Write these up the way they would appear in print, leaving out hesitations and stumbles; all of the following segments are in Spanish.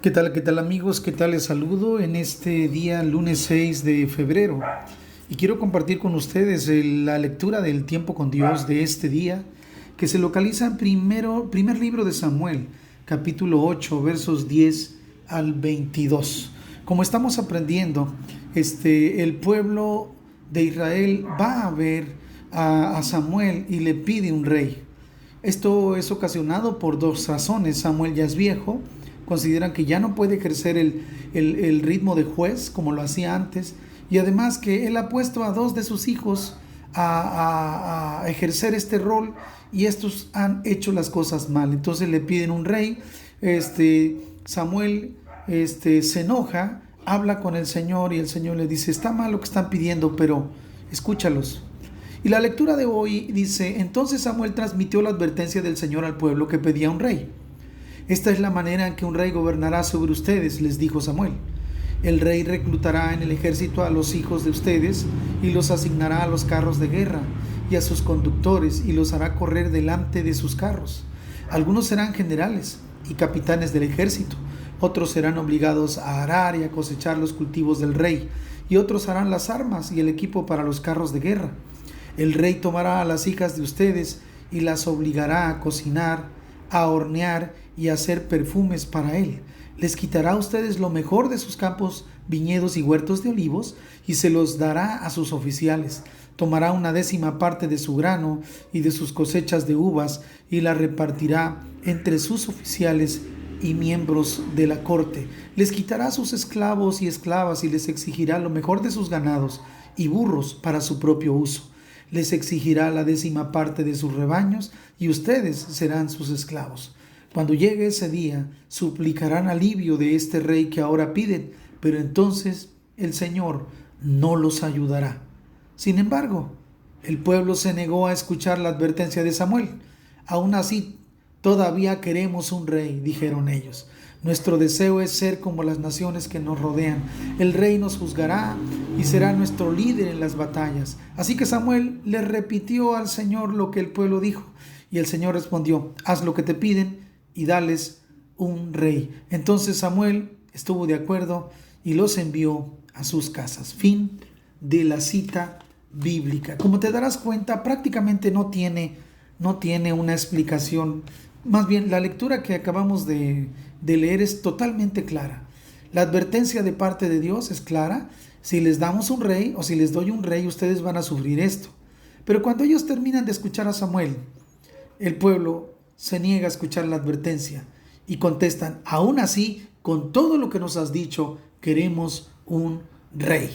Qué tal amigos? ¿Qué tal? Les saludo en este día, lunes 6 de febrero. Y quiero compartir con ustedes la lectura del tiempo con Dios de este día, que se localiza en primer libro de Samuel, capítulo 8, versos 10 al 22. Como estamos aprendiendo, el pueblo de Israel va a ver a Samuel y le pide un rey. Esto es ocasionado por dos razones. Samuel ya es viejo, consideran que ya no puede ejercer el ritmo de juez como lo hacía antes, y además que él ha puesto a dos de sus hijos a ejercer este rol y estos han hecho las cosas mal. Entonces le piden un rey. Samuel se enoja, habla con el Señor y el Señor le dice: está mal lo que están pidiendo, pero escúchalos. Y la lectura de hoy dice: entonces Samuel transmitió la advertencia del Señor al pueblo que pedía un rey. Esta es la manera en que un rey gobernará sobre ustedes, les dijo Samuel. El rey reclutará en el ejército a los hijos de ustedes y los asignará a los carros de guerra y a sus conductores y los hará correr delante de sus carros. Algunos serán generales y capitanes del ejército, otros serán obligados a arar y a cosechar los cultivos del rey, y otros harán las armas y el equipo para los carros de guerra. El rey tomará a las hijas de ustedes y las obligará a cocinar, a hornear y a hacer perfumes para él. Les quitará a ustedes lo mejor de sus campos, viñedos y huertos de olivos y se los dará a sus oficiales. Tomará 1/10 parte de su grano y de sus cosechas de uvas y la repartirá entre sus oficiales y miembros de la corte. Les quitará a sus esclavos y esclavas y les exigirá lo mejor de sus ganados y burros para su propio uso. Les exigirá la 10ª parte de sus rebaños y ustedes serán sus esclavos. Cuando llegue ese día, suplicarán alivio de este rey que ahora piden, pero entonces el Señor no los ayudará. Sin embargo, el pueblo se negó a escuchar la advertencia de Samuel. Aún así, todavía queremos un rey, dijeron ellos. Nuestro deseo es ser como las naciones que nos rodean. El rey nos juzgará y será nuestro líder en las batallas. Así que Samuel le repitió al Señor lo que el pueblo dijo. Y el Señor respondió: haz lo que te piden y dales un rey. Entonces Samuel estuvo de acuerdo y los envió a sus casas. Fin de la cita bíblica. Como te darás cuenta, prácticamente no tiene una explicación. Más bien, la lectura que acabamos de leer es totalmente clara. La advertencia de parte de Dios es clara. Si les damos un rey o si les doy un rey, ustedes van a sufrir esto. Pero cuando ellos terminan de escuchar a Samuel, el pueblo se niega a escuchar la advertencia y contestan: aún así, con todo lo que nos has dicho, queremos un rey.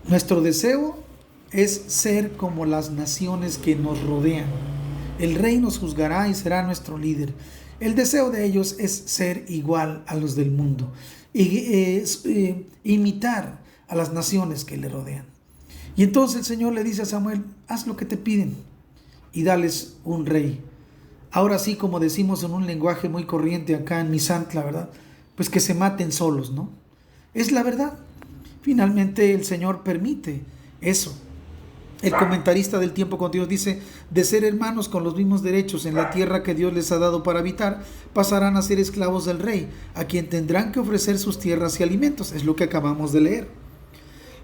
Nuestro deseo es ser como las naciones que nos rodean. El rey nos juzgará y será nuestro líder. El deseo de ellos es ser igual a los del mundo y imitar a las naciones que le rodean. Y entonces el Señor le dice a Samuel: haz lo que te piden y dales un rey. Ahora sí, como decimos en un lenguaje muy corriente acá en Misantla, ¿verdad? Pues que se maten solos, ¿no? Es la verdad. Finalmente el Señor permite eso. El comentarista del tiempo con Dios dice: de ser hermanos con los mismos derechos en la tierra que Dios les ha dado para habitar, pasarán a ser esclavos del rey, a quien tendrán que ofrecer sus tierras y alimentos. Es lo que acabamos de leer.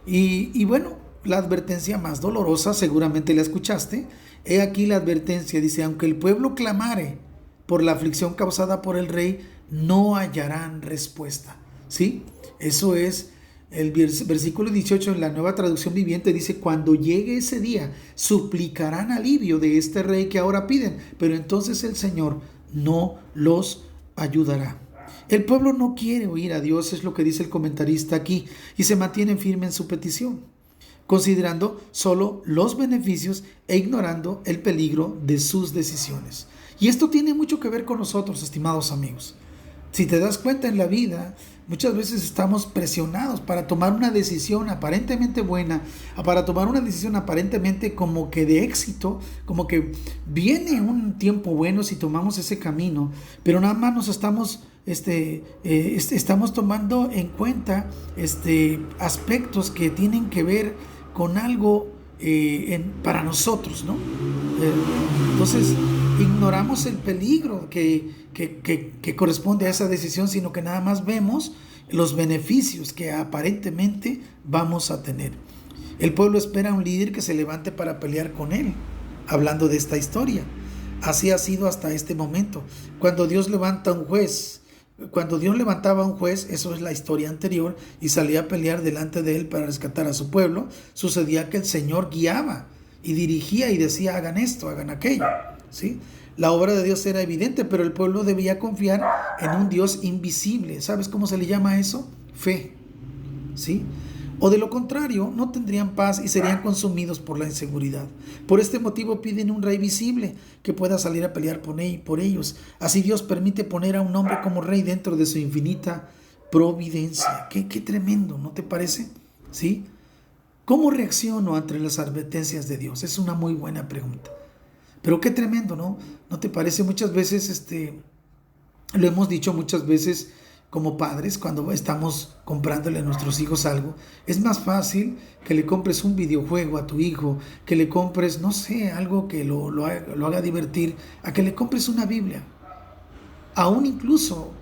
Y bueno, la advertencia más dolorosa, seguramente la escuchaste. He aquí la advertencia, dice: aunque el pueblo clamare por la aflicción causada por el rey, no hallarán respuesta. ¿Sí? Eso es el versículo 18 en la Nueva Traducción Viviente. Dice: cuando llegue ese día, suplicarán alivio de este rey que ahora piden, pero entonces el Señor no los ayudará. El pueblo no quiere oír a Dios, es lo que dice el comentarista aquí, y se mantienen firme en su petición, considerando solo los beneficios e ignorando el peligro de sus decisiones. Y esto tiene mucho que ver con nosotros, estimados amigos. Si te das cuenta, en la vida muchas veces estamos presionados para tomar una decisión aparentemente buena, para tomar una decisión aparentemente como que de éxito, como que viene un tiempo bueno si tomamos ese camino, pero nada más nos estamos tomando en cuenta aspectos que tienen que ver con algo para nosotros, ¿no? Entonces, ignoramos el peligro que corresponde a esa decisión, sino que nada más vemos los beneficios que aparentemente vamos a tener. El pueblo espera a un líder que se levante para pelear con él, hablando de esta historia. Así ha sido hasta este momento. Cuando Dios levantaba a un juez, eso es la historia anterior, y salía a pelear delante de él para rescatar a su pueblo, sucedía que el Señor guiaba y dirigía y decía: hagan esto, hagan aquello, ¿sí? La obra de Dios era evidente, pero el pueblo debía confiar en un Dios invisible. ¿Sabes cómo se le llama eso? Fe, ¿sí? O de lo contrario, no tendrían paz y serían consumidos por la inseguridad. Por este motivo piden un rey visible que pueda salir a pelear por ellos. Así Dios permite poner a un hombre como rey dentro de su infinita providencia. Qué tremendo, ¿no te parece? ¿Sí? ¿Cómo reacciono ante las advertencias de Dios? Es una muy buena pregunta. Pero qué tremendo, ¿no? ¿No te parece? Muchas veces, lo hemos dicho muchas veces, como padres, cuando estamos comprándole a nuestros hijos algo, es más fácil que le compres un videojuego a tu hijo, que le compres, no sé, algo que lo haga divertir, a que le compres una Biblia. Aún incluso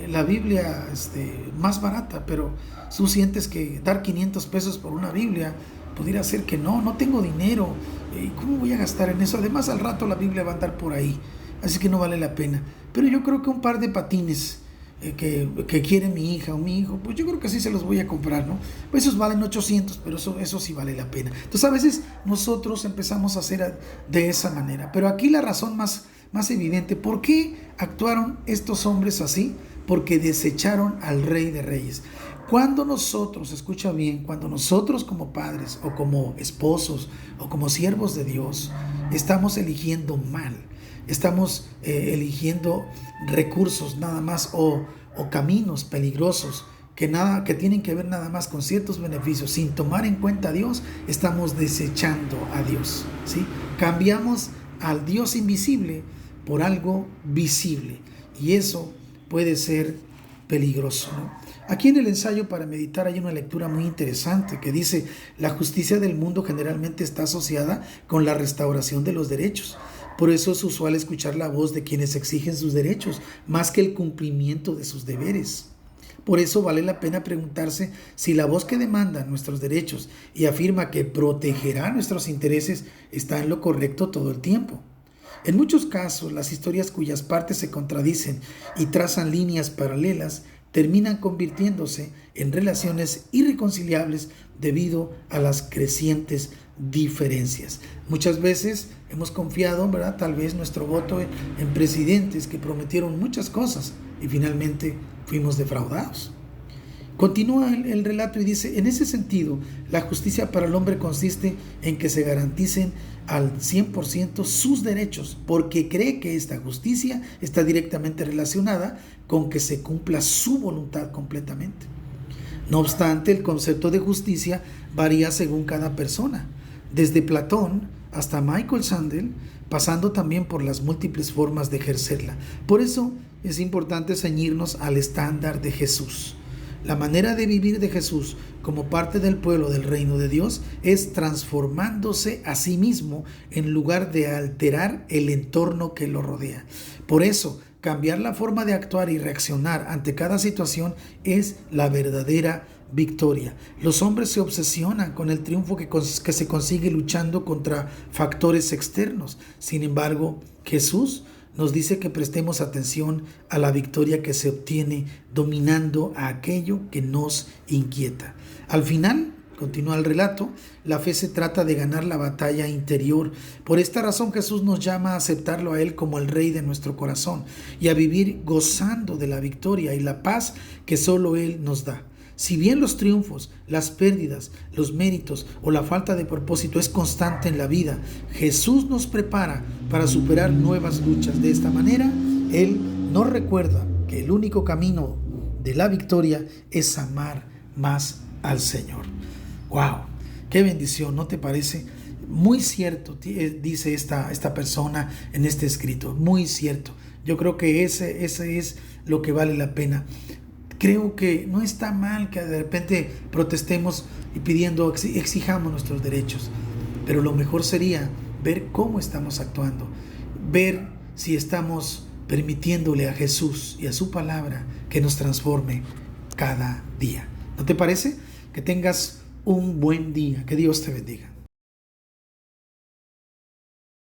la Biblia más barata, pero tú sientes que dar 500 pesos por una Biblia pudiera ser que no tengo dinero, ¿cómo voy a gastar en eso? Además, al rato la Biblia va a andar por ahí, así que no vale la pena. Pero yo creo que un par de patines que quiere mi hija o mi hijo, pues yo creo que sí se los voy a comprar, ¿no? Pues esos valen 800, pero eso sí vale la pena. Entonces a veces nosotros empezamos a hacer de esa manera, pero aquí la razón más evidente, ¿por qué actuaron estos hombres así? Porque desecharon al Rey de Reyes. Cuando nosotros, escucha bien, cuando nosotros como padres o como esposos o como siervos de Dios estamos eligiendo mal, estamos eligiendo recursos nada más o caminos peligrosos que tienen que ver nada más con ciertos beneficios, sin tomar en cuenta a Dios, estamos desechando a Dios, ¿sí? Cambiamos al Dios invisible por algo visible, y eso puede ser peligroso, ¿no? Aquí en el ensayo para meditar hay una lectura muy interesante que dice: la justicia del mundo generalmente está asociada con la restauración de los derechos. Por eso es usual escuchar la voz de quienes exigen sus derechos, más que el cumplimiento de sus deberes. Por eso vale la pena preguntarse si la voz que demanda nuestros derechos y afirma que protegerá nuestros intereses está en lo correcto todo el tiempo. En muchos casos, las historias cuyas partes se contradicen y trazan líneas paralelas terminan convirtiéndose en relaciones irreconciliables debido a las crecientes diferencias. Muchas veces hemos confiado, ¿verdad?, tal vez nuestro voto en presidentes que prometieron muchas cosas y finalmente fuimos defraudados. Continúa el relato y dice: en ese sentido, la justicia para el hombre consiste en que se garanticen al 100% sus derechos, porque cree que esta justicia está directamente relacionada con que se cumpla su voluntad completamente. No obstante, el concepto de justicia varía según cada persona, desde Platón hasta Michael Sandel, pasando también por las múltiples formas de ejercerla. Por eso es importante ceñirnos al estándar de Jesús. La manera de vivir de Jesús como parte del pueblo del reino de Dios es transformándose a sí mismo en lugar de alterar el entorno que lo rodea. Por eso, cambiar la forma de actuar y reaccionar ante cada situación es la verdadera victoria. Los hombres se obsesionan con el triunfo que se consigue luchando contra factores externos. Sin embargo, Jesús nos dice que prestemos atención a la victoria que se obtiene dominando a aquello que nos inquieta. Al final, continúa el relato, la fe se trata de ganar la batalla interior. Por esta razón Jesús nos llama a aceptarlo a Él como el Rey de nuestro corazón y a vivir gozando de la victoria y la paz que solo Él nos da. Si bien los triunfos, las pérdidas, los méritos o la falta de propósito es constante en la vida, Jesús nos prepara para superar nuevas luchas. De esta manera, Él nos recuerda que el único camino de la victoria es amar más al Señor. ¡Wow! ¡Qué bendición! ¿No te parece? Muy cierto, dice esta persona en este escrito. Muy cierto. Yo creo que ese es lo que vale la pena. Creo que no está mal que de repente protestemos y exijamos nuestros derechos, pero lo mejor sería ver cómo estamos actuando, ver si estamos permitiéndole a Jesús y a su palabra que nos transforme cada día. ¿No te parece? Que tengas un buen día. Que Dios te bendiga.